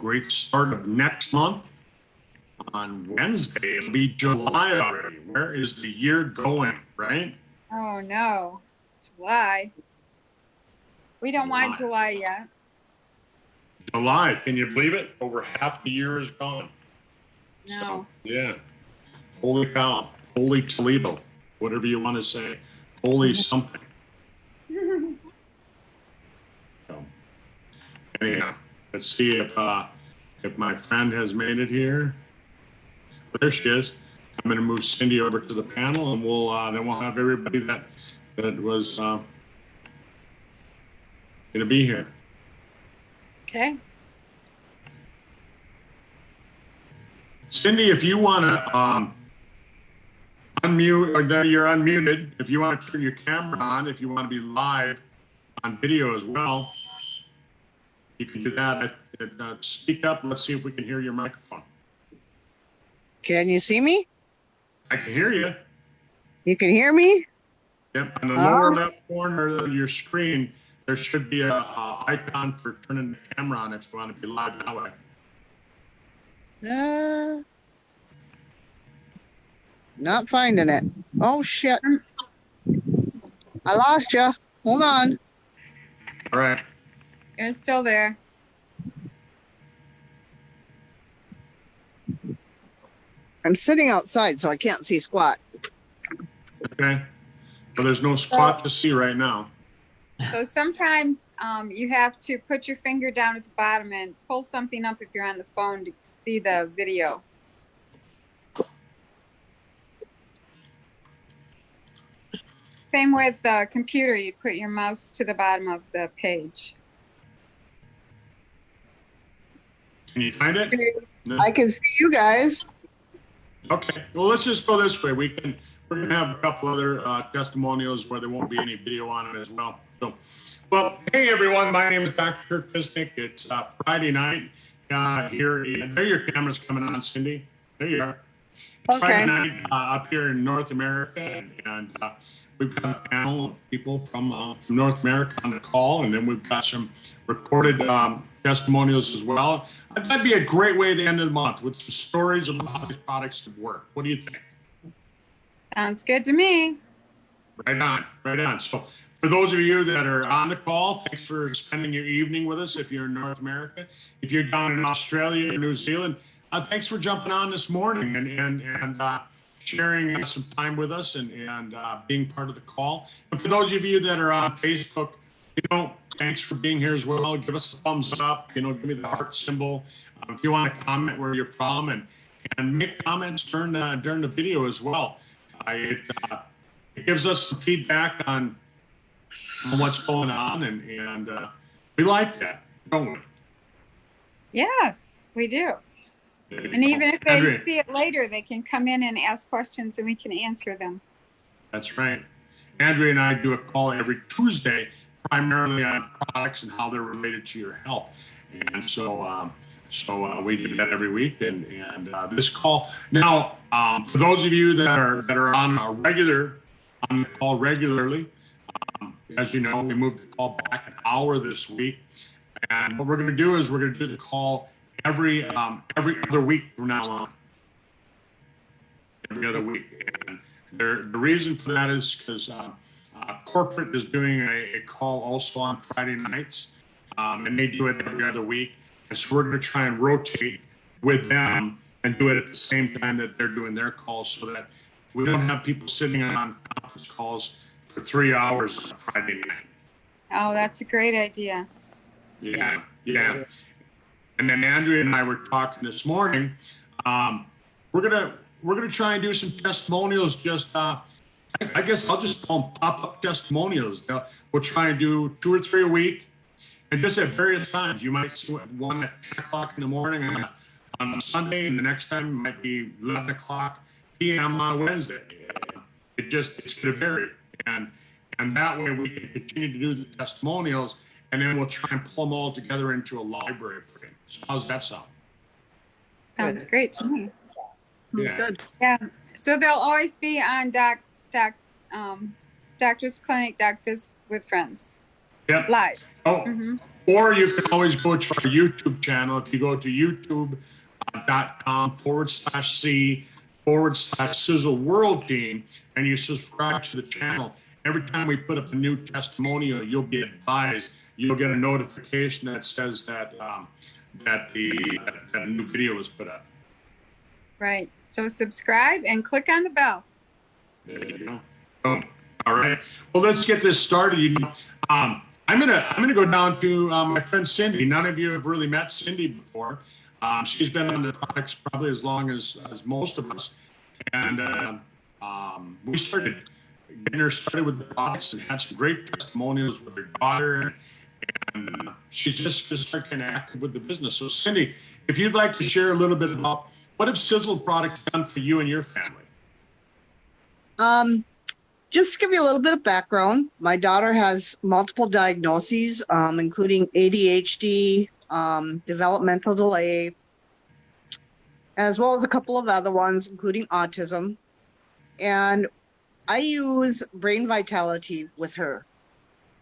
great start of next month. On Wednesday, it'll be July already. Where is the year going, right? Oh no, July. We don't want July yet. July, can you believe it? Over half the year is gone. No. So, yeah. Holy cow. Holy Toledo. Whatever you want to say. Holy something. So, anyhow, let's see if my friend has made it here. There she is. I'm going to move Cindy over to the panel, and we'll then we'll have everybody that was going to be here. Okay. Cindy, if you want to unmute, or there you're unmuted. If you want to turn your camera on, if you want to be live on video as well, you can do that. Speak up. Let's see if we can hear your microphone. Can you see me? I can hear you. You can hear me? Yep. On the lower left corner of your screen, there should be a icon for turning the camera on if you want to be live that way. Not finding it. Oh, shit. I lost you. Hold on. All right. You're still there. I'm sitting outside, so I can't see squat. Okay. So there's no spot to see right now. So sometimes you have to put your finger down at the bottom and pull something up if you're on the phone to see the video. Same with the computer, you put your mouse to the bottom of the page. Can you find it? No. I can see you guys. Okay. Well, let's just go this way. We're going to have a couple other testimonials where there won't be any video on it as well. So, well, hey everyone, my name is Dr. Curt. It's Friday night here. There your camera's coming on, Cindy. There you are. Okay. Friday night up here in North America, and we've got a panel of people from North America on the call, and then we've got some recorded testimonials as well. That'd be a great way to end the month with some stories about how these products work. What do you think? Sounds good to me. Right on, right on. So for those of you that are on the call, thanks for spending your evening with us if you're in North America. If you're down in Australia or New Zealand, thanks for jumping on this morning and sharing some time with us and being part of the call. And for those of you that are on Facebook, thanks for being here as well. Give us a thumbs up, give me the heart symbol. If you want to comment where you're from and make comments during the video as well. It gives us some feedback on what's going on, and we like that, don't we? Yes, we do. And even if they see it later, they can come in and ask questions and we can answer them. That's right. Andrea and I do a call every Tuesday, primarily on products and how they're related to your health. And so we do that every week. And this call now, for those of you that are on the call regularly, as you know, we moved the call back an hour this week. And what we're going to do is we're going to do the call every other week from now on. Every other week. And the reason for that is because corporate is doing a call also on Friday nights, and they do it every other week. And so we're going to try and rotate with them and do it at the same time that they're doing their calls, so that we don't have people sitting on conference calls for 3 hours on Friday night. Oh, that's a great idea. Yeah. And then Andrea and I were talking this morning. We're gonna try and do some testimonials. Just I guess I'll just call them pop-up testimonials. We'll try and do 2 or 3 a week, and just at various times. You might see one at 10 o'clock in the morning on a Sunday, and the next time it might be 11 o'clock p.m. on a Wednesday. It's gonna vary, and that way we can continue to do the testimonials. And then we'll try and pull them all together into a library for you. So how's that sound? Sounds great to me. Yeah. Good. Yeah. So they'll always be on Doctor's Clinic, Doctors with Friends. Yep. Live. Oh, Or you can always go to our YouTube channel. If you go to youtube.com/C/Sizzle World Team and you subscribe to the channel, every time we put up a new testimonial, you'll be advised. You'll get a notification that says that that a new video was put up. Right. So subscribe and click on the bell. There you go. Boom. All right. Well, let's get this started. I'm gonna go down to my friend Cindy. None of you have really met Cindy before. She's been on the products probably as long as most of us, and we started getting her started with the products and had some great testimonials with her daughter, and she's just started kind of active with the business. So, Cindy, if you'd like to share a little bit about what have Sizzle products done for you and your family? Just to give you a little bit of background, my daughter has multiple diagnoses, including ADHD, developmental delay, as well as a couple of other ones, including autism. And I use Brain Vitality with her.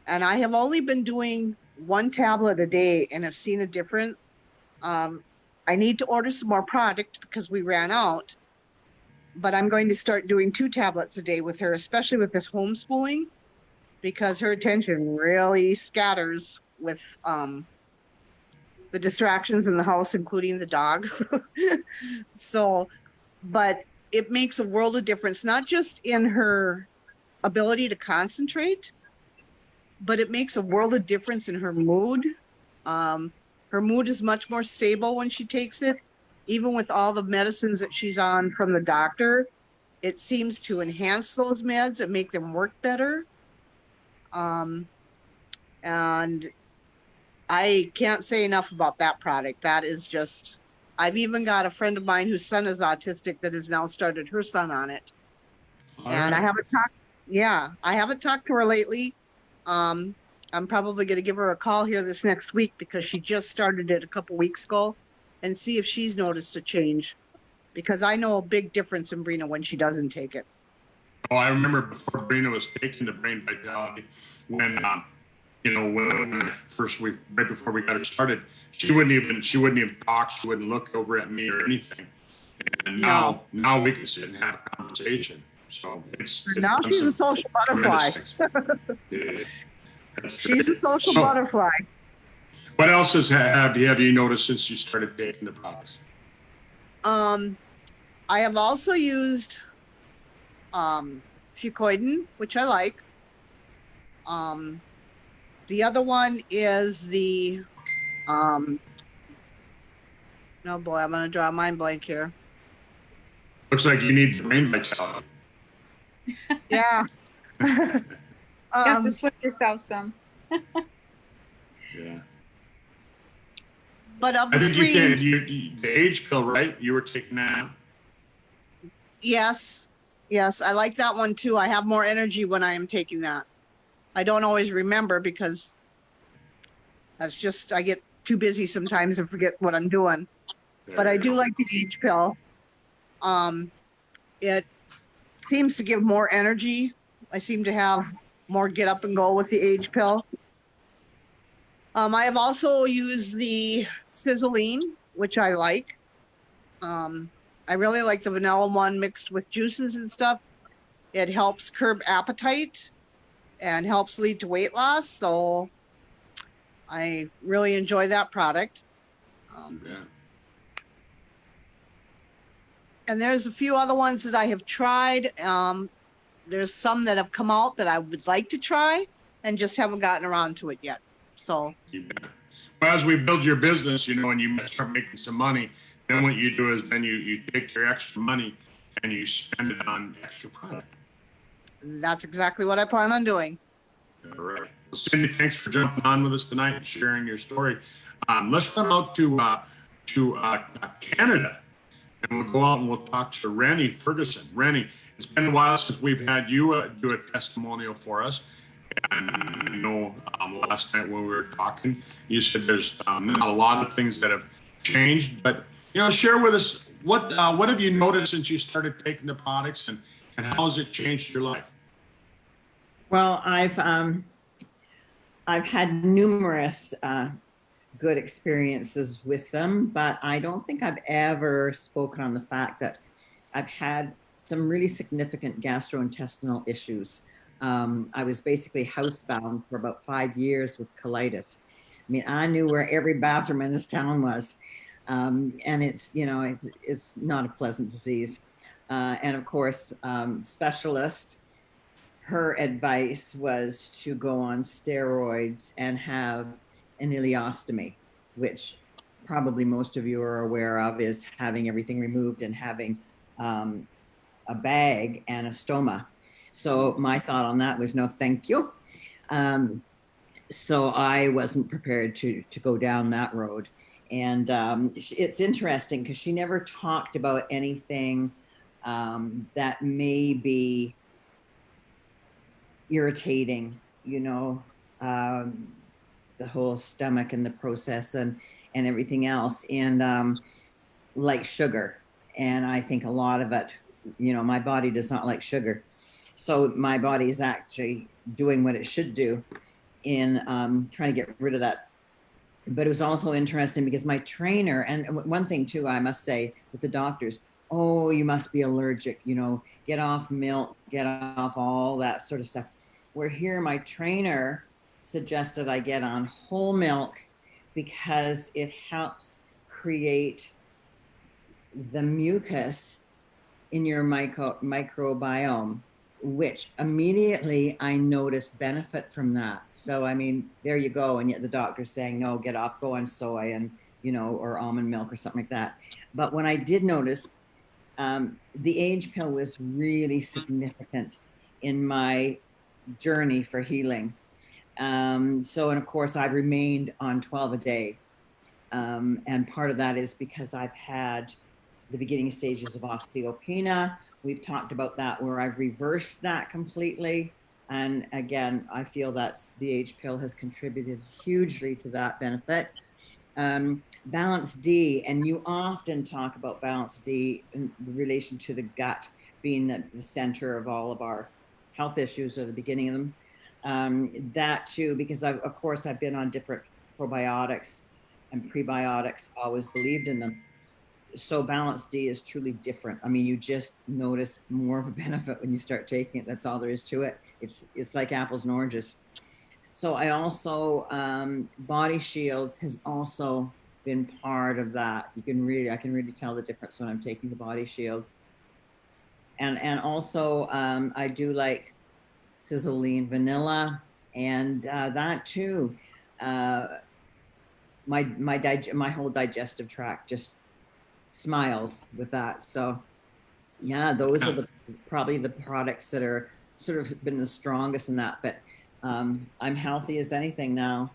And I have only been doing 1 tablet a day and have seen a difference. I need to order some more product because we ran out. But I'm going to start doing 2 tablets a day with her, especially with this homeschooling, because her attention really scatters with the distractions in the house, including the dog. So, but it makes a world of difference, not just in her ability to concentrate, but it makes a world of difference in her mood. Her mood is much more stable when she takes it. Even with all the medicines that she's on from the doctor, it seems to enhance those meds and make them work better. And I can't say enough about that product. That is just, I've even got a friend of mine whose son is autistic that has now started her son on it. And I haven't talked to her lately. I'm probably going to give her a call here this next week because she just started it a couple weeks ago, and see if she's noticed a change, because I know a big difference in Brina when she doesn't take it. Oh, I remember before Brina was taking the Brain Vitality, when right before we got her started, she wouldn't even talk, she wouldn't look over at me or anything. And now we can sit and have a conversation. So now she's a social butterfly. She's a social butterfly. What else have you noticed since you started taking the products? I have also used Fucoidan, which I like. The other one is the no boy, I'm gonna draw a mind blank here. Looks like you need Brain Vitality. Yeah. You have to slip yourself some. Yeah. But of the I think three, the age pill, right? You were taking that. yes, I like that one too. I have more energy when I am taking that. I don't always remember because that's just, I get too busy sometimes and forget what I'm doing. But I do like the age pill. It seems to give more energy. I seem to have more get up and go with the age pill. I have also used the Sizzling, which I like. I really like the vanilla one mixed with juices and stuff. It helps curb appetite and helps lead to weight loss. So I really enjoy that product. And there's a few other ones that I have tried. There's some that have come out that I would like to try and just haven't gotten around to it yet. So, well, as we build your business, and you start making some money, then what you do is then you take your extra money and you spend it on extra product. That's exactly what I plan on doing. All right. Well, Cindy, thanks for jumping on with us tonight and sharing your story. Let's come out to Canada, and we'll go out and we'll talk to Rennie Ferguson. Rennie, it's been a while since we've had you do a testimonial for us. And last night when we were talking, you said there's not a lot of things that have changed, but share with us what have you noticed since you started taking the products, and how has it changed your life? Well, I've I've had numerous good experiences with them, but I don't think I've ever spoken on the fact that I've had some really significant gastrointestinal issues. I was basically housebound for about 5 years with colitis. I mean, I knew where every bathroom in this town was. And it's, you know, it's not a pleasant disease. And of course, specialist, her advice was to go on steroids and have an ileostomy, which probably most of you are aware of, is having everything removed and having a bag and a stoma. So my thought on that was no, thank you. So I wasn't prepared to go down that road. And it's interesting because she never talked about anything that may be irritating, you know, the whole stomach and the process and everything else, and like sugar. And I think a lot of it, you know, my body does not like sugar, so my body is actually doing what it should do in trying to get rid of that. But it was also interesting because my trainer, and one thing too, I must say with the doctors, oh, you must be allergic, you know, get off milk, get off all that sort of stuff. Where here, my trainer suggested I get on whole milk because it helps create the mucus in your microbiome, which immediately I noticed benefit from that. So, I mean, there you go. And yet the doctor's saying, no, get off, go on soy and, you know, or almond milk or something like that. But when I did notice, the age pill was really significant in my journey for healing. So, and of course, I've remained on 12 a day. And part of that is because I've had the beginning stages of osteopenia. We've talked about that, where I've reversed that completely. And again, I feel that's the age pill has contributed hugely to that benefit. Balance D, and you often talk about Balance D in relation to the gut being the center of all of our health issues, or the beginning of them. That too, because of course I've been on different probiotics and prebiotics, always believed in them. So Balance D is truly different. I mean, you just notice more of a benefit when you start taking it. That's all there is to it. It's like apples and oranges. So I also, Body Shield has also been part of that. I can really tell the difference when I'm taking the Body Shield. And also, I do like Sizzling Vanilla, and that too. My whole digestive tract just smiles with that. So yeah, those are probably the products that are sort of been the strongest in that. But I'm healthy as anything now.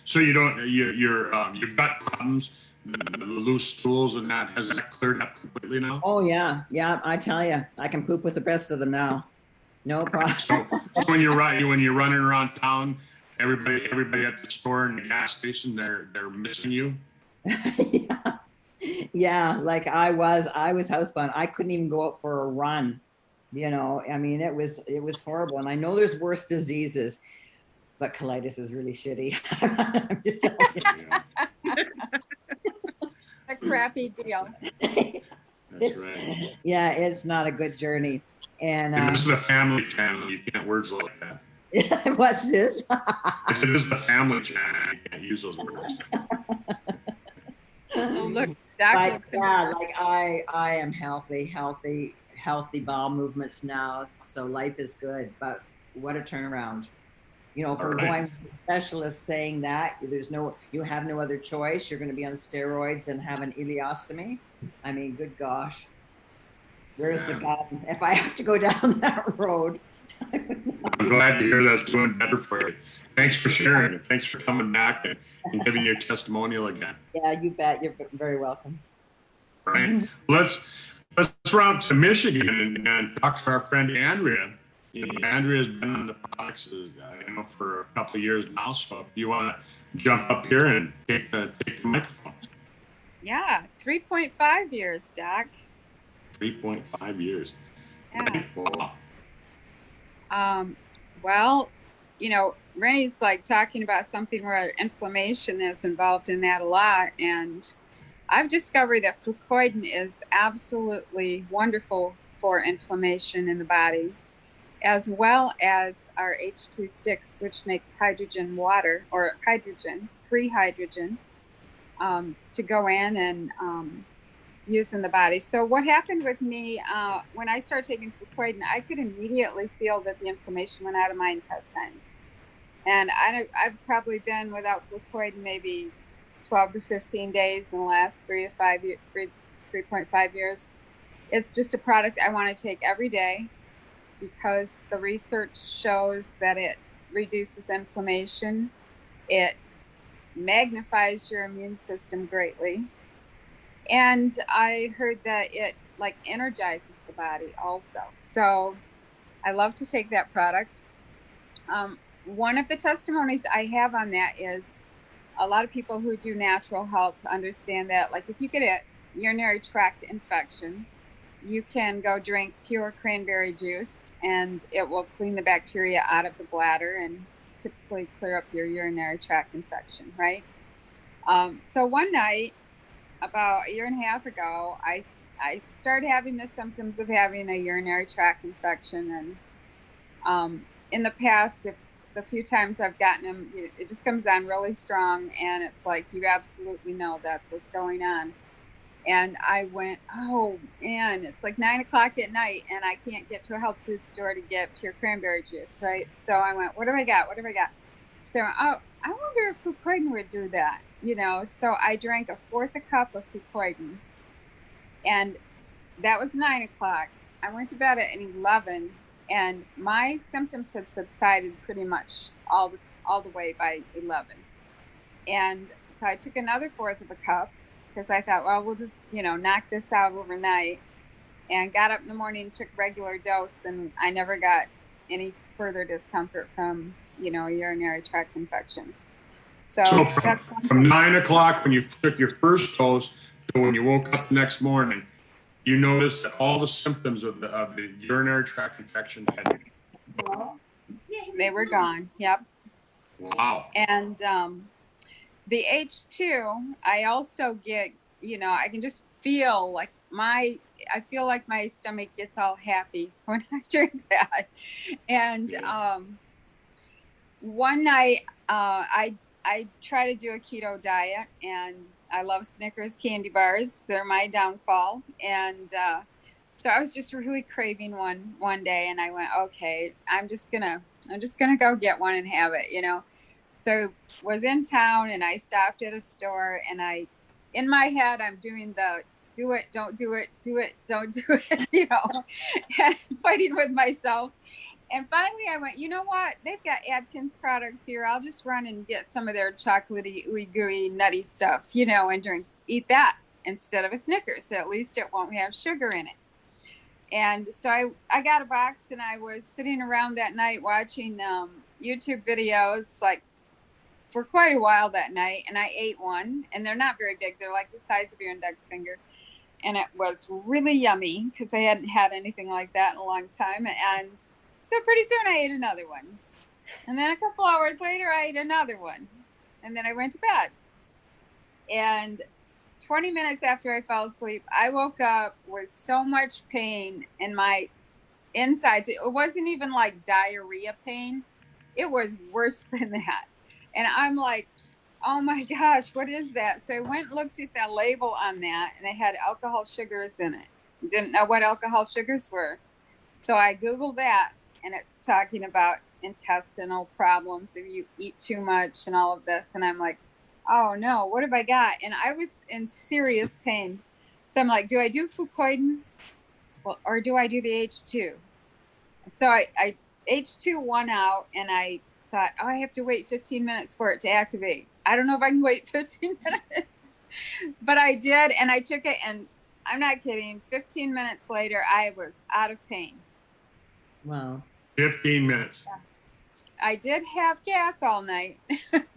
So you don't your gut problems, the loose stools and that, has that cleared up completely now? Oh yeah, I tell you, I can poop with the best of them now. No problem. So when you're running around town, everybody at the store and the gas station, they're missing you. Yeah. Yeah, like I was housebound. I couldn't even go out for a run. You know, I mean, it was horrible. And I know there's worse diseases, but colitis is really shitty. A crappy deal. That's right. Yeah, it's not a good journey. And this is the family channel. You can't words like that. What's this? I said this is the family channel. You can't use those words. Oh, look, Doc looks like I am healthy bowel movements now. So life is good, but what a turnaround. You know, for going to a specialist saying that you have no other choice. You're going to be on steroids and have an ileostomy. I mean, good gosh. Where's the guy? If I have to go down that road. I'm glad to hear that's doing better for you. Thanks for sharing it. Thanks for coming back and giving your testimonial again. Yeah, you bet. You're very welcome. All right. Let's round to Michigan and talk to our friend Andrea. You know, Andrea's been on the products for a couple of years now. So if you want to jump up here and take the microphone. Yeah, 3.5 years, Doc. 3.5 years. Yeah. Wow. Well, Rennie's like talking about something where inflammation is involved in that a lot. And I've discovered that fucoidan is absolutely wonderful for inflammation in the body, as well as our H2 sticks, which makes hydrogen water or hydrogen, free hydrogen, to go in and use in the body. So what happened with me when I started taking fucoidan, I could immediately feel that the inflammation went out of my intestines. And I've probably been without fucoidan maybe 12 to 15 days in the last 3.5 years. It's just a product I want to take every day because the research shows that it reduces inflammation. It magnifies your immune system greatly. And I heard that it like energizes the body also. So I love to take that product. One of the testimonies I have on that is a lot of people who do natural health understand that, like, if you get a urinary tract infection, you can go drink pure cranberry juice and it will clean the bacteria out of the bladder and typically clear up your urinary tract infection, right? So one night, about a year and a half ago, I started having the symptoms of having a urinary tract infection. And in the past, if the few times I've gotten them, it just comes on really strong, and it's like you absolutely know that's what's going on. And I went, oh man, it's like 9 o'clock at night, and I can't get to a health food store to get pure cranberry juice, right? So I went, what do I got? What do I got? So oh, I wonder if fucoidan would do that, So I drank a fourth a cup of fucoidan, and that was 9 o'clock. I went to bed at 11, and my symptoms had subsided pretty much all the way by 11. And so I took another fourth of a cup because I thought, well, we'll just, knock this out overnight. And got up in the morning, took regular dose, and I never got any further discomfort from, a urinary tract infection. So that's from 9 o'clock when you took your first dose to when you woke up the next morning, you noticed that all the symptoms of the urinary tract infection had they were gone. Yep. Wow. And the H2, I also get, I can just feel like I feel like my stomach gets all happy when I drink that. And one night I try to do a keto diet, and I love Snickers candy bars. They're my downfall. And so I was just really craving one day, and I went, okay, I'm just gonna go get one and have it, So was in town, and I stopped at a store, and in my head, I'm doing the do it, don't do it, do it, don't do it, and fighting with myself. And finally I went, you know what? They've got Atkins products here. I'll just run and get some of their chocolatey, ooey gooey, nutty stuff, and eat that instead of a Snickers. So at least it won't have sugar in it. And so I got a box, and I was sitting around that night watching YouTube videos like for quite a while that night. And I ate one, and they're not very big. They're like the size of your index finger. And it was really yummy because I hadn't had anything like that in a long time. And so pretty soon I ate another one. And then a couple hours later, I ate another one. And then I went to bed. And 20 minutes after I fell asleep, I woke up with so much pain in my insides. It wasn't even like diarrhea pain. It was worse than that. And I'm like, oh my gosh, what is that? So I went and looked at the label on that, and it had alcohol sugars in it. Didn't know what alcohol sugars were. So I Googled that, and it's talking about intestinal problems if you eat too much and all of this. And I'm like, oh no, what have I got? And I was in serious pain. So I'm like, do I do fucoidan? Well, or do I do the H2? So I H2 won out, and I thought, oh, I have to wait 15 minutes for it to activate. I don't know if I can wait 15 minutes, but I did. And I took it, and I'm not kidding. 15 minutes later, I was out of pain. Wow. 15 minutes. Yeah. I did have gas all night,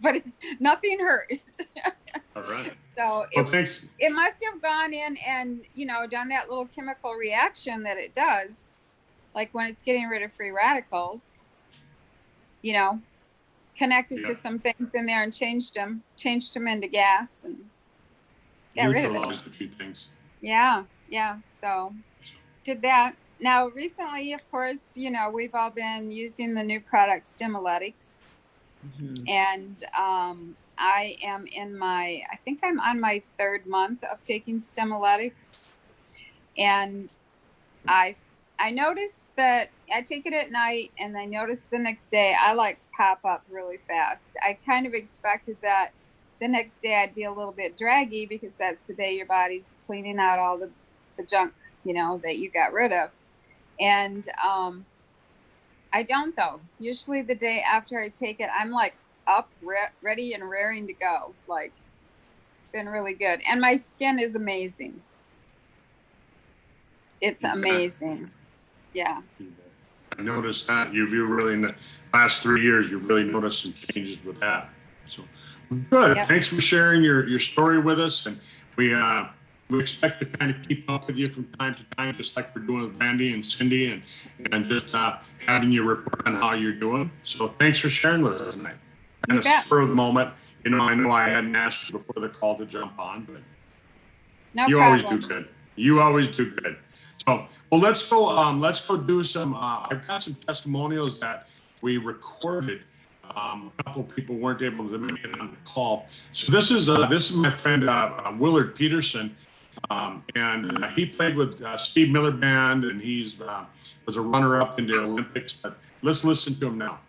but nothing hurt. All right. So thanks. It must have gone in and, done that little chemical reaction that it does. Like when it's getting rid of free radicals, connected Yeah. to some things in there and changed them into gas and got rid of it. Neutralized a few things. Yeah. So did that. Now, recently, of course, we've all been using the new product Stimuletics. Mhm. And I think I'm on my 3rd month of taking Stimuletics. And I noticed that I take it at night, and I noticed the next day I like pop up really fast. I kind of expected that the next day I'd be a little bit draggy because that's the day your body's cleaning out all the junk, that you got rid of. And I don't, though. Usually the day after I take it, I'm like up, ready and raring to go. Like, been really good. And my skin is amazing. It's amazing. Yeah. I noticed that you've really in the last 3 years, you've really noticed some changes with that. So good. Yep. Thanks for sharing your story with us, and we expect to kind of keep up with you from time to time, just like we're doing with Randy and Cindy, and just having you report on how you're doing. So thanks for sharing with us tonight. Kind of bet. spur of the moment. I know I hadn't asked you before the call to jump on, but No you problem. always do good. You always do good. So, well, let's go do some, I've got some testimonials that we recorded. A couple of people weren't able to make it on the call. So this is my friend, Willard Peterson. And he played with Steve Miller Band, and he's was a runner-up in the Olympics. But let's listen to him now.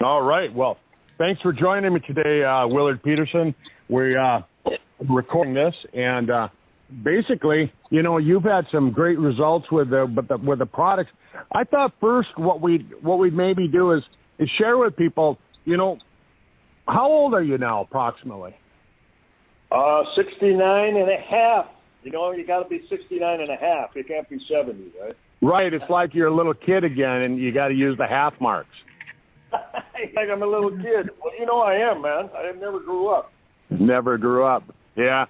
All right. Well, thanks for joining me today, Willard Peterson. We're recording this, and basically, you've had some great results with the products. I thought first what we'd maybe do is share with people. How old are you now, approximately? 69 and a half. You got to be 69 and a half. You can't be 70, right? Right. It's like you're a little kid again, and you got to use the half marks. Like I'm a little kid. Well, I am, man. I never grew up. Never grew up. Yeah.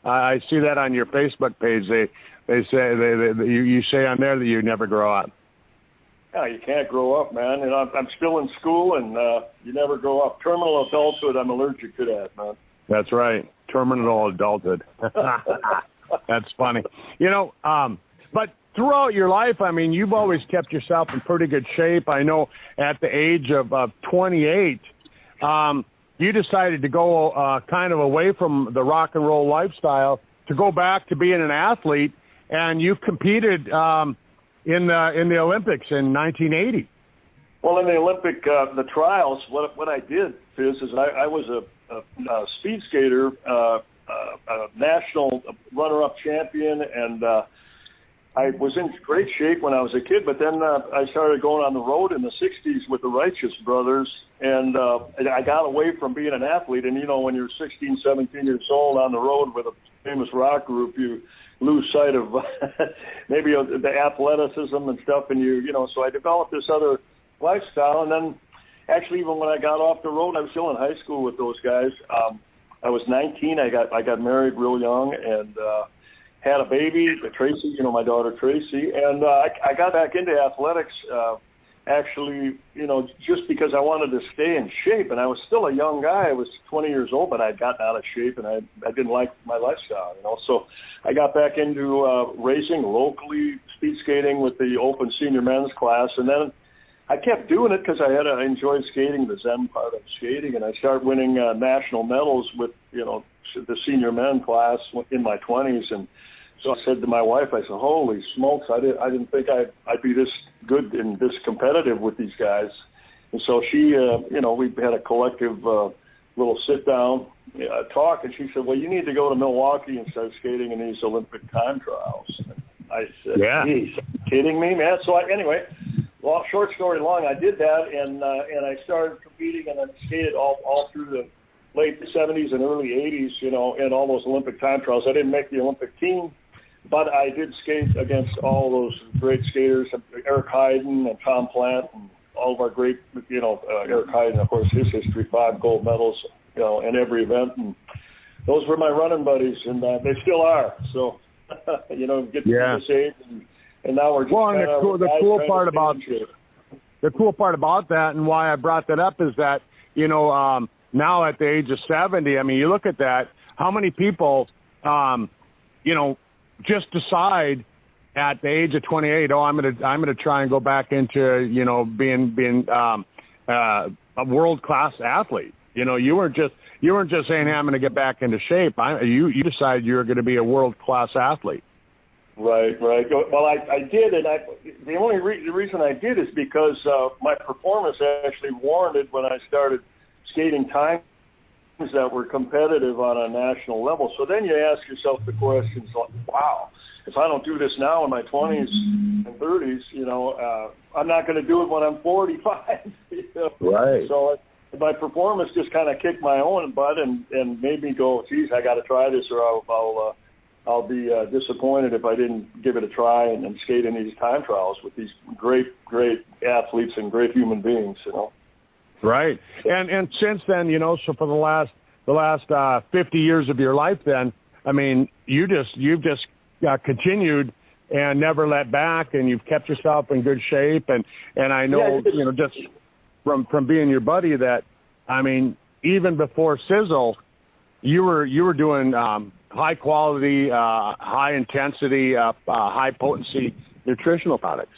I see that on your Facebook page. They say you say on there that you never grow up. Yeah, you can't grow up, man. And I'm still in school, and you never grow up. Terminal adulthood, I'm allergic to that, man. That's right. Terminal adulthood. That's funny. But throughout your life, I mean, you've always kept yourself in pretty good shape. I know at the age of 28, you decided to go kind of away from the rock and roll lifestyle to go back to being an athlete, and you've competed in the Olympics in 1980. Well, in the Olympic the trials, what I did, Fizz, is I was a speed skater, a national runner-up champion, and I was in great shape when I was a kid, but then I started going on the road in the 60s with the Righteous Brothers, and I got away from being an athlete. And, when you're 16, 17 years old on the road with a famous rock group, you lose sight of maybe the athleticism and stuff, and so I developed this other lifestyle. And then actually, even when I got off the road, I was still in high school with those guys. I was 19. I got married real young, and had a baby, Tracy, my daughter Tracy, and I got back into athletics actually, just because I wanted to stay in shape, and I was still a young guy. I was 20 years old, but I'd gotten out of shape, and I didn't like my lifestyle, so I got back into racing locally, speed skating with the open senior men's class, and then I kept doing it because I enjoyed skating, the Zen part of skating, and I started winning national medals with, the senior men class in my 20s, and so I said to my wife, I said, holy smokes, I didn't think I'd be this good and this competitive with these guys. And so she, we had a collective little sit-down talk, and she said, well, you need to go to Milwaukee and start skating in these Olympic time trials. And I said, Yeah. Geez, kidding me, man? So anyway, well, short story long, I did that, and I started competing, and I skated all through the late 70s and early 80s, in all those Olympic time trials. I didn't make the Olympic team, but I did skate against all those great skaters, Eric Heiden and Tom Plant, and all of our great, Eric Heiden, of course, his history, 5 gold medals, in every event. And those were my running buddies, and they still are. So you know, get Yeah. to this age, and now we're just Well, and kinda the guys cool trying to part stay about in shape. the cool part about that, and why I brought that up, is that, you know, now at the age of 70, I mean, you look at that, how many people, you know, just decide at the age of 28, oh, I'm gonna try and go back into, you know, being a world-class athlete. You know, you weren't just saying, hey, I'm going to get back into shape. You decided you were going to be a world-class athlete. Right. Well, I did, and the only reason I did is because my performance actually warranted when I started skating times that were competitive on a national level. So then you ask yourself the questions like, wow, if I don't do this now in my 20s and 30s, you know, I'm not going to do it when I'm 45. You know? Right. So my performance just kind of kicked my own butt and made me go, geez, I got to try this, or I'll be disappointed if I didn't give it a try and skate in these time trials with these great athletes and great human beings, you know. Right. And since then, you know, so for the last 50 years of your life, then, I mean, you've just continued and never let back, and you've kept yourself in good shape. And I know, you know, just from being your buddy, that, I mean, even before Sizzle, you were doing high quality, high intensity, high potency nutritional products.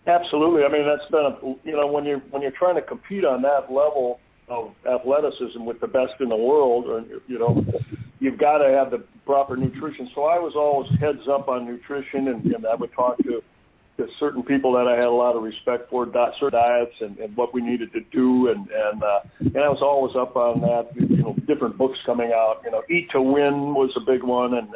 Absolutely. I mean, that's been you know, when you're trying to compete on that level of athleticism with the best in the world, or, you know, you've got to have the proper nutrition. So I was always heads up on nutrition, and I would talk to certain people that I had a lot of respect for, certain diets and what we needed to do, and I was always up on that. You know, different books coming out. You know, Eat to Win was a big one, and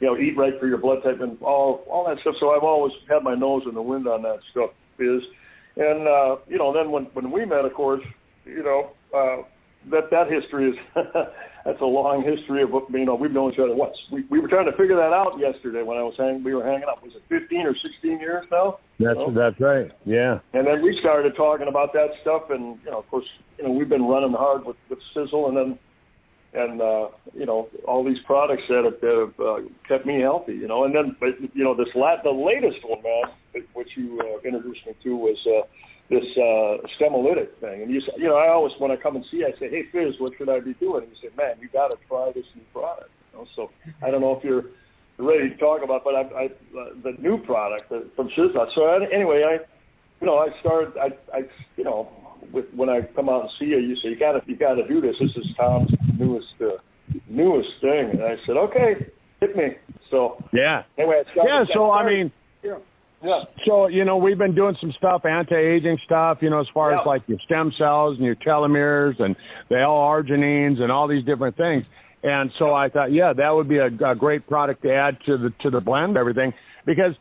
you know, Eat Right for your blood type, and all that stuff. So I've always had my nose in the wind on that stuff. And you know, then when we met, of course, you know, that history is that's a long history of, you know, we've known each other. We were trying to figure that out yesterday when we were hanging out. Was it 15 or 16 years now? That's right. Yeah. And then we started talking about that stuff, and, you know, of course, you know, we've been running hard with Sizzle, and you know, all these products that have kept me healthy, you know. And then, but, you know, the latest one, man, which you introduced me to, was this Stemolytic thing. And you know, I always, when I come and see you, I say, hey, Fizz, what should I be doing? And you say, man, you got to try this new product. You know? So I don't know if you're ready to talk about, but I the new product from Sizzle. So anyway, I started, you know, when I come out and see you, you say, you got to do this. This is Tom's newest thing. And I said, okay, hit me. So yeah. Anyway, Yeah. So, you know, we've been doing some stuff, anti-aging stuff, you know, as far as like your stem cells and your telomeres and the L-arginines and all these different things. And so I thought, yeah, that would be a great product to add to the blend, everything, because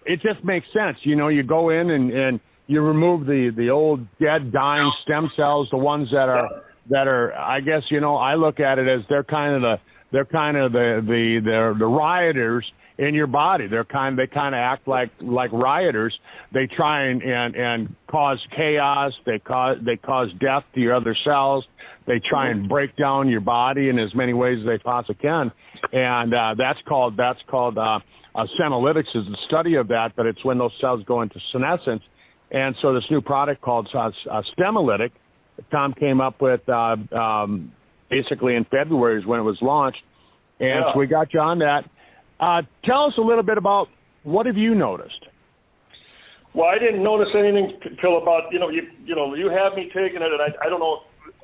it just makes sense. You know, you go in and you remove the old dead, dying stem cells, the ones that are, I guess, you know, I look at it as they're kind of the rioters in your body. They kind of act like rioters. They try and cause chaos. They cause death to your other cells. They try and break down your body in as many ways as they possibly can. And that's called senolytics, is the study of that, but it's when those cells go into senescence. And so this new product called Stemolytic, Tom came up with basically in February is when it was launched. And so we got you on that. Tell us a little bit about what have you noticed? Well, I didn't notice anything until about, you have me taking it, and I don't know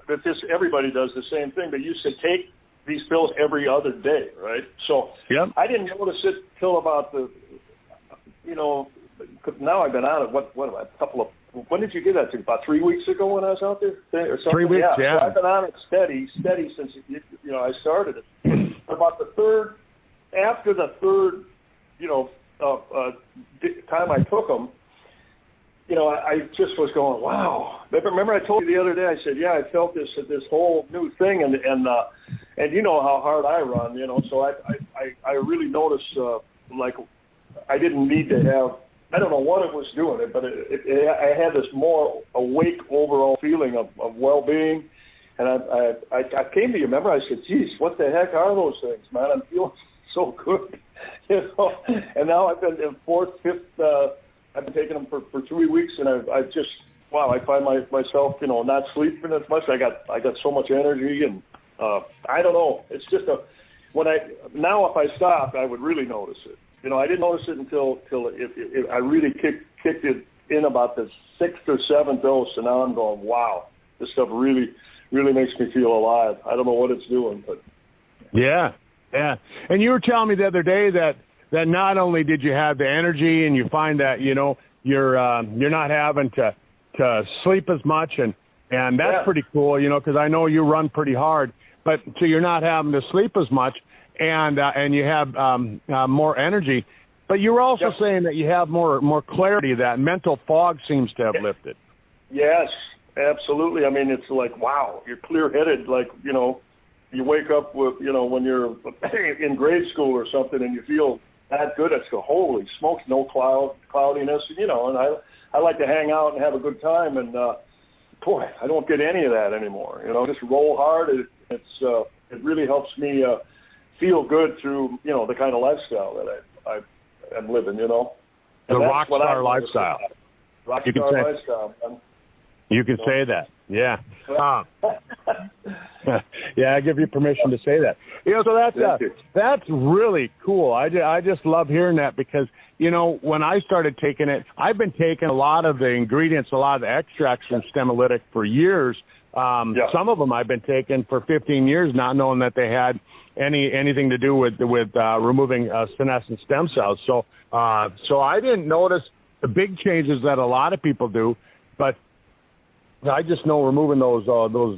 if everybody does the same thing, but you said take these pills every other day, right? So I didn't notice it till about now I've been on it, when did you get that to? About 3 weeks ago when I was out there? Or something? 3 weeks, So I've been on it steady since, I started it. About after the third, time I took them, I just was going, wow. Remember I told you the other day, I said, I felt this whole new thing, and you know how hard I run, so I really noticed, I didn't need to have, I don't know what it was doing, but I had this more awake overall feeling of well-being, and I came to you, remember, I said, geez, what the heck are those things, man? I'm feeling so good. You know, and now I've been in fourth, fifth. I've been taking them for 3 weeks, and I just I find myself not sleeping as much. I got so much energy, and I don't know. It's just now if I stopped, I would really notice it. I didn't notice it until I really kicked it in about the 6th or 7th dose, and now I'm going, wow, this stuff really makes me feel alive. I don't know what it's doing, but yeah. And you were telling me the other day that not only did you have the energy, and you find that you're not having to sleep as much, and that's pretty cool, because I know you run pretty hard, but so you're not having to sleep as much, and you have more energy. But you were also saying that you have more clarity. That mental fog seems to have lifted. Yes, absolutely. I mean, it's like, wow, you're clear-headed. Like, you wake up with, when you're in grade school or something, and you feel that good. It's holy smokes, no cloudiness. And I like to hang out and have a good time. And boy, I don't get any of that anymore. Just roll hard. It really helps me feel good through the kind of lifestyle that I'm living. And the rock star lifestyle. Rock star lifestyle. You can say that. Yeah. Yeah, I give you permission to say that. So that's really cool. I just love hearing that, because when I started taking it, I've been taking a lot of the ingredients, a lot of the extracts from Stemelytic for years. Some of them I've been taking for 15 years, not knowing that they had anything to do with removing senescent stem cells. So I didn't notice the big changes that a lot of people do, but I just know removing those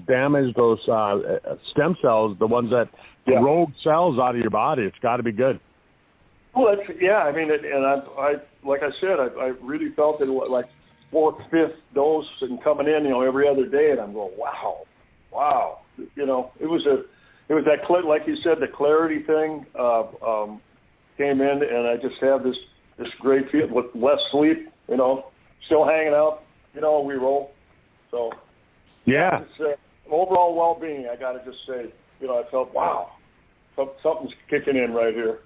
damaged, stem cells, the ones that rogue cells out of your body, it's got to be good. Well, I mean, and I like I said, I really felt it like 4th, 5th dose and coming in, every other day, and I'm going, wow. It was that, like you said, the clarity thing came in, and I just have this great feel with less sleep, still hanging out, we roll. So, it's overall well-being, I got to just say, I felt, wow, something's kicking in right here.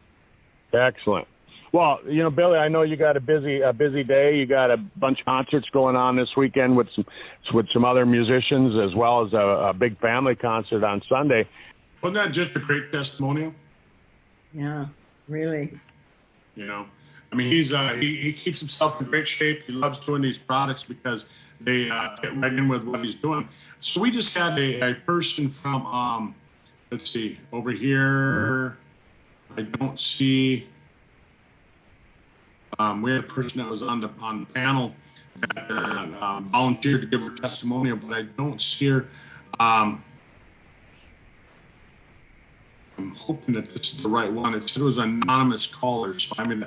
Excellent. Well, Billy, I know you got a busy day. You got a bunch of concerts going on this weekend with some other musicians, as well as a big family concert on Sunday. Wasn't that just a great testimonial? Yeah, really. I mean, he keeps himself in great shape. He loves doing these products because they fit right in with what he's doing. So we just had a person from, let's see, over here. I don't see. We had a person that was on the panel that volunteered to give her testimonial, but I don't see her. I'm hoping that this is the right one. It said it was an anonymous caller, so I'm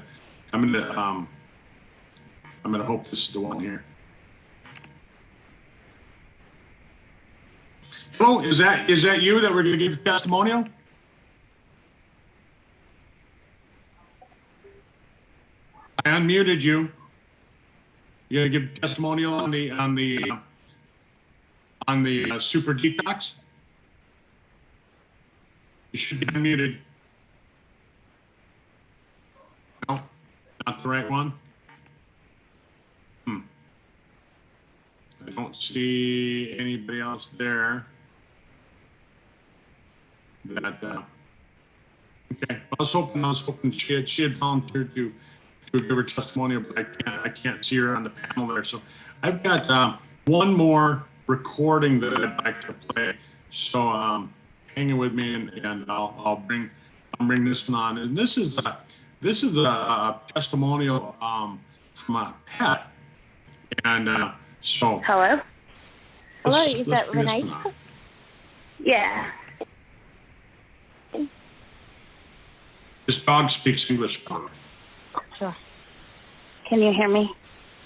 gonna hope this is the one here. Hello, is that you that we're gonna give the testimonial? I unmuted you. You gonna give testimonial on the super detox? You should be unmuted. No, not the right one. I don't see anybody else there. Okay. I was hoping she had volunteered to give her testimonial, but I can't see her on the panel there. So I've got one more recording that I'd like to play. So hang with me, and I'll bring this one on. And this is a testimonial from a pet. And so hello, is that Renee? Yeah. This dog speaks English. Sure. Can you hear me?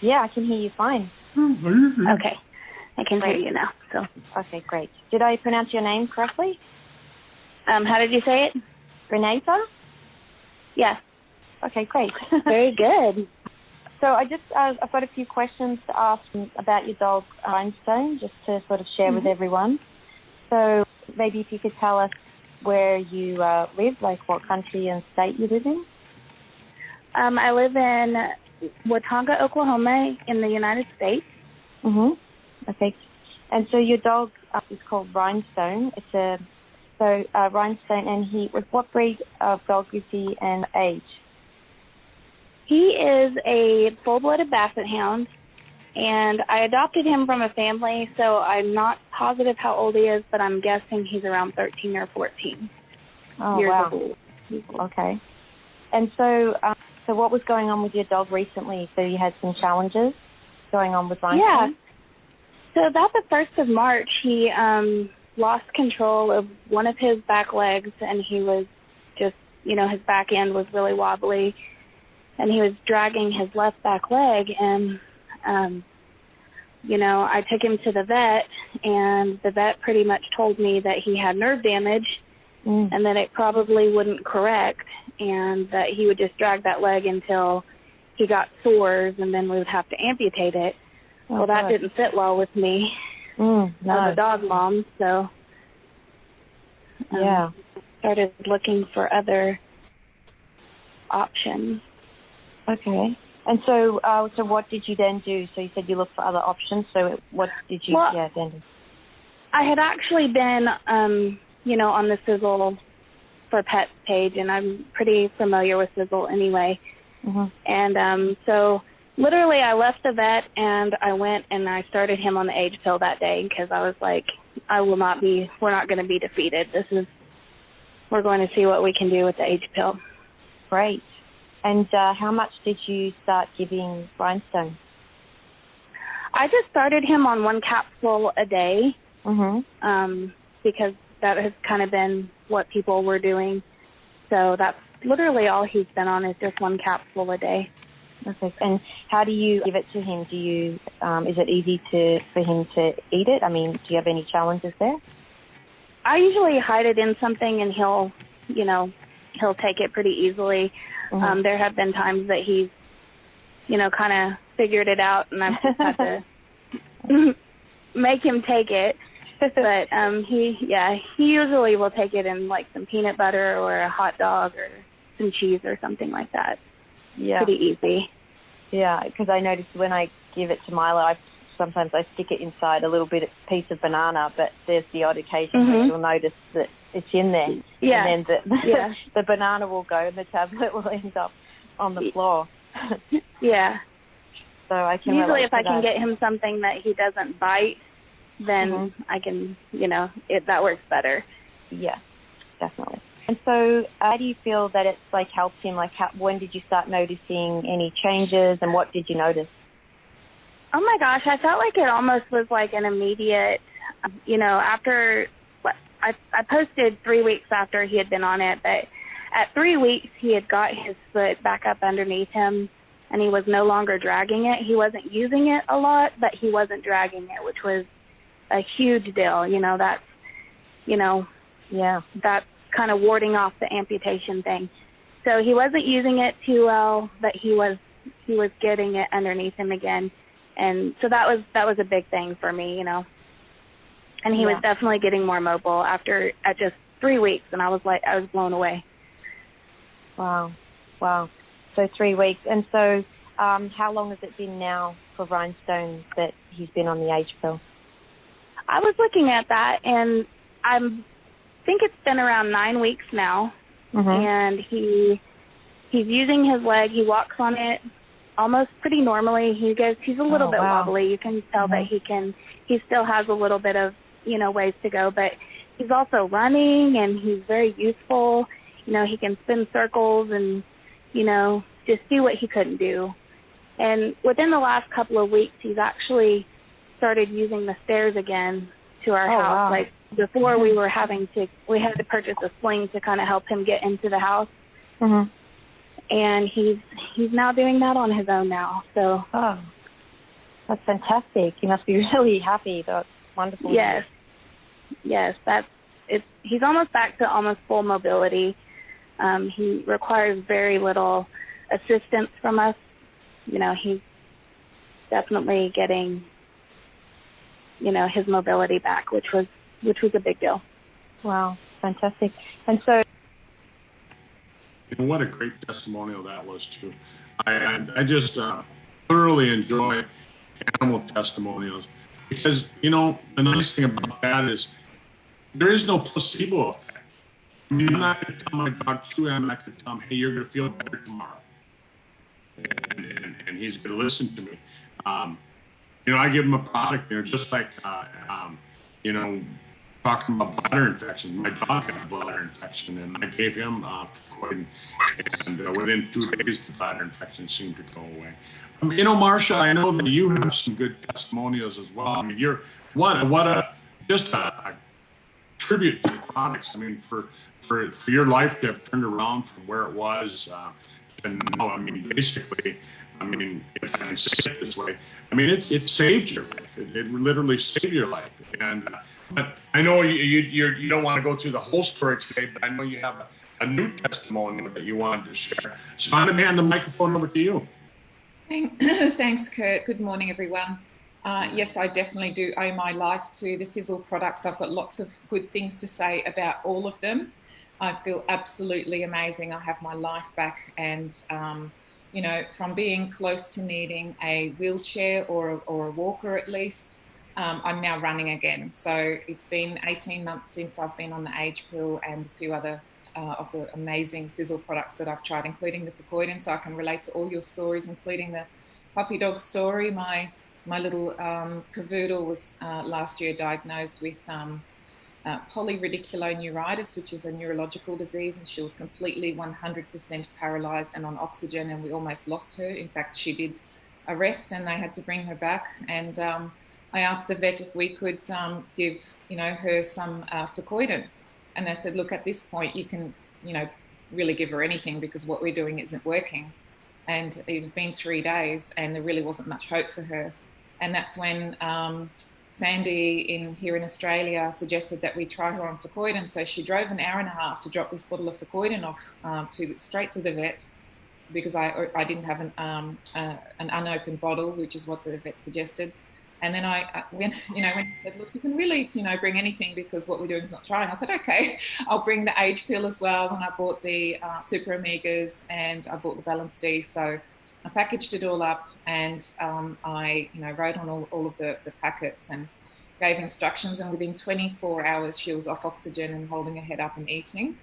Yeah, I can hear you fine. Okay, I can hear you now. So okay, great. Did I pronounce your name correctly? How did you say it? Renata? Yeah. Okay, great. Very good. So I've got a few questions to ask about your dog Rhinestone, just to sort of share with everyone. So maybe if you could tell us where you live, like what country and state you live in. I live in Watauga, Oklahoma, in the United States. Okay. And so your dog is called Rhinestone. Rhinestone, and what breed of dog is he and age? He is a full-blooded Basset Hound, and I adopted him from a family, so I'm not positive how old he is, but I'm guessing he's around 13 or 14 years old. Okay. And so what was going on with your dog recently? So you had some challenges going on with Rhinestone? Yeah. So about the 1st of March, he lost control of one of his back legs, and he was just, his back end was really wobbly, and he was dragging his left back leg, and, I took him to the vet, and the vet pretty much told me that he had nerve damage and that it probably wouldn't correct, and that he would just drag that leg until he got sores, and then we would have to amputate it. Well, that didn't sit well with me as a dog mom, so started looking for other options. Okay. And so what did you then do? So you said you looked for other options. So what did you then do? I had actually been, on the Sizzle for Pets page, and I'm pretty familiar with Sizzle anyway. And so literally I left the vet and I went and I started him on the age pill that day, because I was like, we're not going to be defeated. We're going to see what we can do with the age pill. Great. And how much did you start giving Rhinestone? I just started him on 1 capsule a day, because that has kind of been what people were doing. So that's literally all he's been on, is just 1 capsule a day. Okay. And how do you give it to him? Do you is it easy for him to eat it? I mean, do you have any challenges there? I usually hide it in something, and he'll take it pretty easily. There have been times that he's, kind of figured it out, and I've just had to make him take it. But he usually will take it in like some peanut butter or a hot dog or some cheese or something like that. Yeah. Pretty easy. Yeah, because I noticed when I give it to Milo, sometimes I stick it inside a little piece of banana, but there's the odd occasion where you'll notice that it's in there. Yeah. And then the banana will go and the tablet will end up on the floor. Yeah. So I can usually relate if to I can that. get him something that he doesn't bite, then I can, that works better. Yeah, definitely. And so how do you feel that it's helped him? When did you start noticing any changes, and what did you notice? Oh my gosh, I felt like it almost was like an immediate, after, I posted 3 weeks after he had been on it, but at 3 weeks he had got his foot back up underneath him, and he was no longer dragging it. He wasn't using it a lot, but he wasn't dragging it, which was a huge deal. That's kind of warding off the amputation thing. So he wasn't using it too well, but he was getting it underneath him again. And so that was a big thing for me, And he was definitely getting more mobile at just 3 weeks, and I was blown away. Wow. So 3 weeks. And so how long has it been now for Rhinestone that he's been on the age pill? I was looking at that, and I think it's been around 9 weeks now. And he's using his leg. He walks on it almost pretty normally. He's a little bit wobbly. You can tell that he still has a little bit of, ways to go, but he's also running, and he's very useful. He can spin circles and, just do what he couldn't do. And within the last couple of weeks, he's actually started using the stairs again to our house. Wow. Before we had to purchase a sling to kind of help him get into the house. And he's now doing that on his own now. So that's fantastic. He must be really happy. That's wonderful. Yes, he's almost back to almost full mobility. He requires very little assistance from us. He's definitely getting, his mobility back, which was a big deal. Wow, fantastic. And so And what a great testimonial that was too. I just thoroughly enjoy animal testimonials because, you know, the nice thing about that is there is no placebo effect. I mean, I'm not going to tell my dog chew, I'm not going to tell him, hey, you're going to feel better tomorrow. And he's going to listen to me. You know, I give him a product, you know, just like, you know, talking about bladder infections. My dog had a bladder infection, and I gave him Freud, and within 2 days, the bladder infection seemed to go away. You know, Marcia, I know that you have some good testimonials as well. I mean, you're what a just a tribute to the products. I mean, for your life to have turned around from where it was, and now, I mean, basically, I mean, if I can say it this way, I mean, it saved your life. It literally saved your life. And but I know you don't want to go through the whole story today, but I know you have a new testimonial that you wanted to share. So I'm going to hand the microphone over to you. Thanks, Curt. Good morning, everyone. Yes, I definitely do owe my life to the Sizzle products. I've got lots of good things to say about all of them. I feel absolutely amazing. I have my life back, and you know, from being close to needing a wheelchair or a walker at least, I'm now running again. So it's been 18 months since I've been on the age pill and a few other of the amazing Sizzle products that I've tried, including the Fucoidin. So I can relate to all your stories, including the puppy dog story. My little cavoodle was last year diagnosed with polyradiculoneuritis, which is a neurological disease, and she was completely 100% paralyzed and on oxygen, and we almost lost her. In fact, she did arrest, and they had to bring her back. And I asked the vet if we could give, you know, her some Fucoidin, and they said, look, at this point, you can, you know, really give her anything because what we're doing isn't working. And it had been 3 days, and there really wasn't much hope for her. And that's when Sandy here in Australia suggested that we try her on Fucoidin. So she drove an hour and a half to drop this bottle of Fucoidin off straight to the vet, because I didn't have an unopened bottle, which is what the vet suggested. And then I went, you know, when he said, look, you can really, you know, bring anything because what we're doing is not trying. I thought, okay, I'll bring the age pill as well. And I bought the Super Omegas, and I bought the Balance D. So I packaged it all up, and I, you know, wrote on all of the packets and gave instructions. And within 24 hours, she was off oxygen and holding her head up and eating.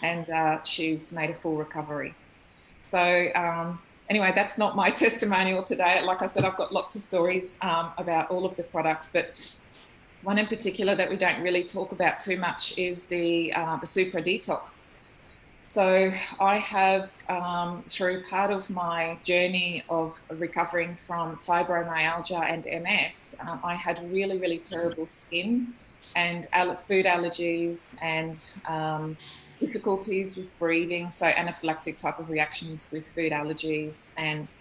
And she's made a full recovery. So anyway, that's not my testimonial today. Like I said, I've got lots of stories about all of the products, but one in particular that we don't really talk about too much is the Super Detox. So I have, through part of my journey of recovering from fibromyalgia and MS, I had really, really terrible skin and food allergies and difficulties with breathing, so anaphylactic type of reactions with food allergies, and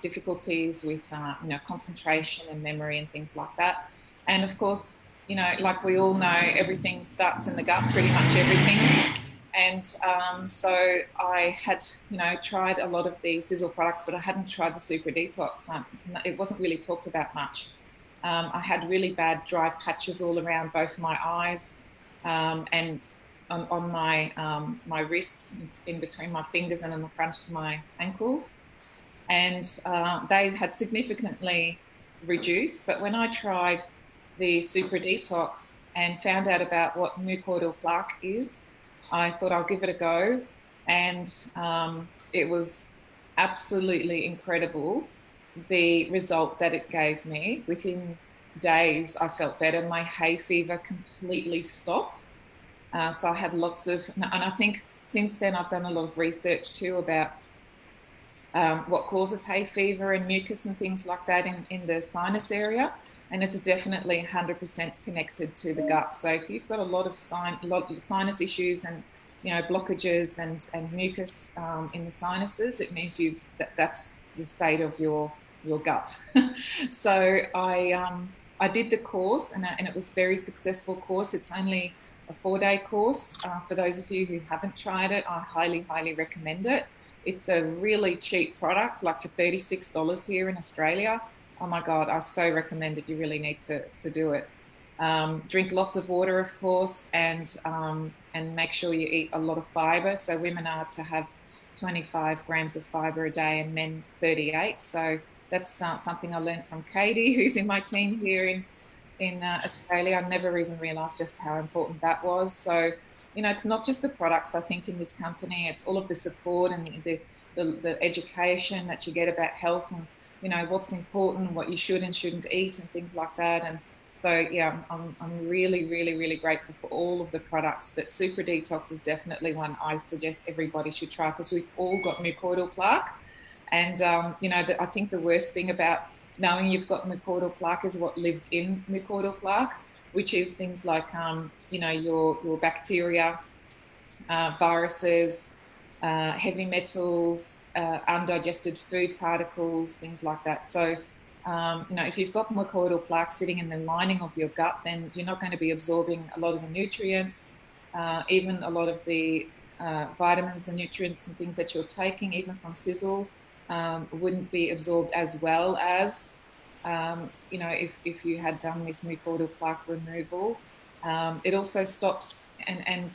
difficulties with you know, concentration and memory and things like that. And of course, you know, like we all know, everything starts in the gut, pretty much everything. And so I had, you know, tried a lot of the Sizzle products, but I hadn't tried the Super Detox. It wasn't really talked about much. I had really bad dry patches all around both my eyes and on my wrists, in between my fingers and in the front of my ankles. And they had significantly reduced. But when I tried the Super Detox and found out about what mucoidal plaque is, I thought I'll give it a go. And it was absolutely incredible, the result that it gave me. Within days, I felt better. My hay fever completely stopped. So I had lots of, and I think since then I've done a lot of research too about what causes hay fever and mucus and things like that in the sinus area. And it's definitely 100% connected to the gut. So if you've got a lot of sinus issues and, you know, blockages and mucus in the sinuses, it means that's the state of your gut. So I did the course, and it was a very successful course. It's only a 4-day course. For those of you who haven't tried it, I highly, highly recommend it. It's a really cheap product, like for $36 here in Australia. Oh my God, I so recommend it. You really need to do it. Drink lots of water, of course, and make sure you eat a lot of fiber. So women are to have 25 grams of fiber a day and men 38. So that's something I learned from Katie, who's in my team here in Australia. I never even realized just how important that was. So, you know, it's not just the products, I think, in this company, it's all of the support and the education that you get about health and, you know, what's important, what you should and shouldn't eat and things like that. And so, yeah, I'm really, really, really grateful for all of the products, but Super Detox is definitely one I suggest everybody should try, because we've all got mucoidal plaque. And, you know, I think the worst thing about knowing you've got mucoidal plaque is what lives in mucoidal plaque, which is things like, you know, your bacteria, viruses, heavy metals, undigested food particles, things like that. So, you know, if you've got mucoidal plaque sitting in the lining of your gut, then you're not going to be absorbing a lot of the nutrients, even a lot of the vitamins and nutrients and things that you're taking, even from sizzle, wouldn't be absorbed as well as, you know, if you had done this mucoidal plaque removal. It also stops and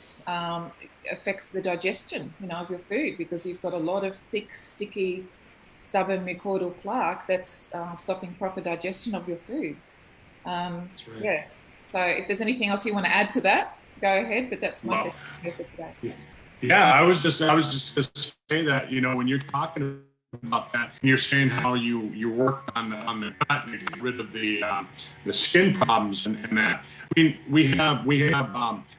affects the digestion, you know, of your food, because you've got a lot of thick, sticky, stubborn mucoidal plaque that's stopping proper digestion of your food. That's right. Yeah. So if there's anything else you want to add to that, go ahead. But that's my testimony for today. Yeah, I was just going to say that, you know, when you're talking about that, and you're saying how you work on the gut and get rid of the skin problems and that. I mean, we have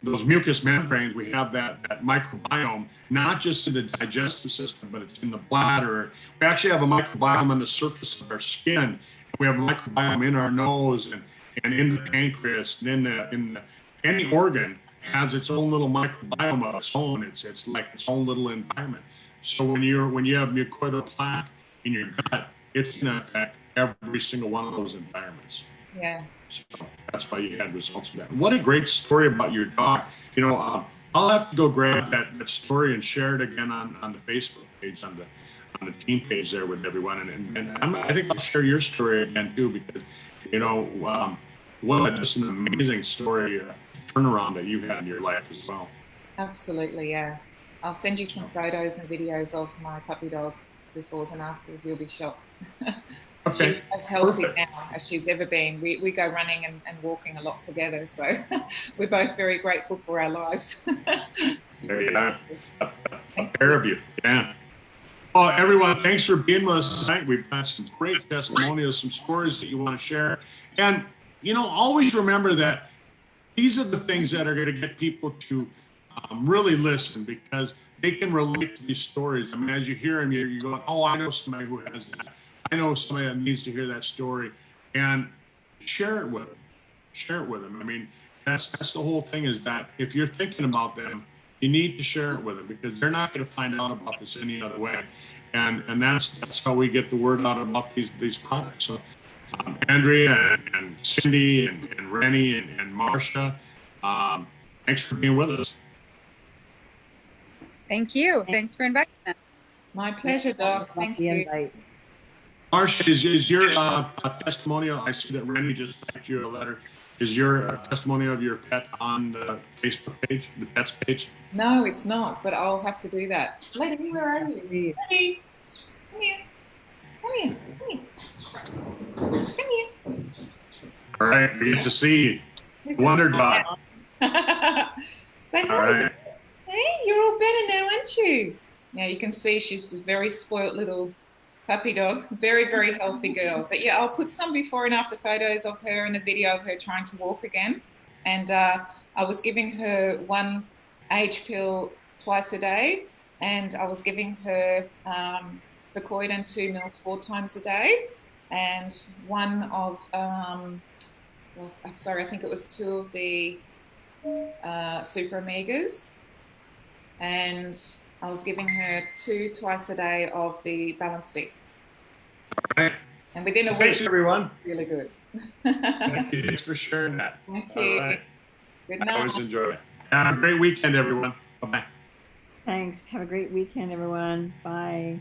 those mucous membranes. We have that microbiome, not just in the digestive system, but it's in the bladder. We actually have a microbiome on the surface of our skin. We have a microbiome in our nose and in the pancreas and in any organ has its own little microbiome of its own. It's like its own little environment. So when you have mucoidal plaque in your gut, it's going to affect every single one of those environments. Yeah. So that's why you had results of that. What a great story about your dog. You know, I'll have to go grab that story and share it again on the Facebook page, on the team page there with everyone. And I think I'll share your story again too, because, you know, what just an amazing story, turnaround that you had in your life as well. Absolutely, yeah. I'll send you some photos and videos of my puppy dog befores and afters. You'll be shocked. Okay. She's as healthy Perfect. now as she's ever been. We go running and walking a lot together, so we're both very grateful for our lives. There you are. A pair of you. Yeah. Well, everyone, thanks for being with us tonight. We've got some great testimonials, some stories that you want to share. And, you know, always remember that these are the things that are going to get people to really listen, because they can relate to these stories. I mean, as you hear them, you're going, oh, I know somebody who has that. I know somebody that needs to hear that story. And share it with them. Share it with them. I mean, that's the whole thing, is that if you're thinking about them, you need to share it with them, because they're not going to find out about this any other way. And that's how we get the word out about these products. So Andrea and Cindy and Rennie and Marcia, thanks for being with us. Thank you. Thanks for inviting us. My pleasure, Doc. Thank the you. invites. Marcia, is your testimonial, I see that Rennie just typed you a letter. Is your testimonial of your pet on the Facebook page, the pets page? No, it's not, but I'll have to do that. Lady, where are you? Lady, come here. Come here. Come here. Come here. All right, we get to see This is Wonder my Dog. cat. Say All hi. right. Hey, you're all better now, aren't you? Now you can see she's just a very spoilt little puppy dog. Very, very healthy girl. But yeah, I'll put some before and after photos of her and a video of her trying to walk again. And I was giving her one age pill twice a day, and I was giving her Vercoidin 2 mils 4 times a day, and one of, sorry, I think it was 2 of the Super Omegas, and I was giving her 2 twice a day of the Balance D. All right. And within a week, Thanks, everyone. really good. Thank you. Thanks for sharing that. Thank All you. right. Good I night. always enjoy it. Have a great weekend, everyone. Bye-bye. Thanks. Have a great weekend, everyone. Bye.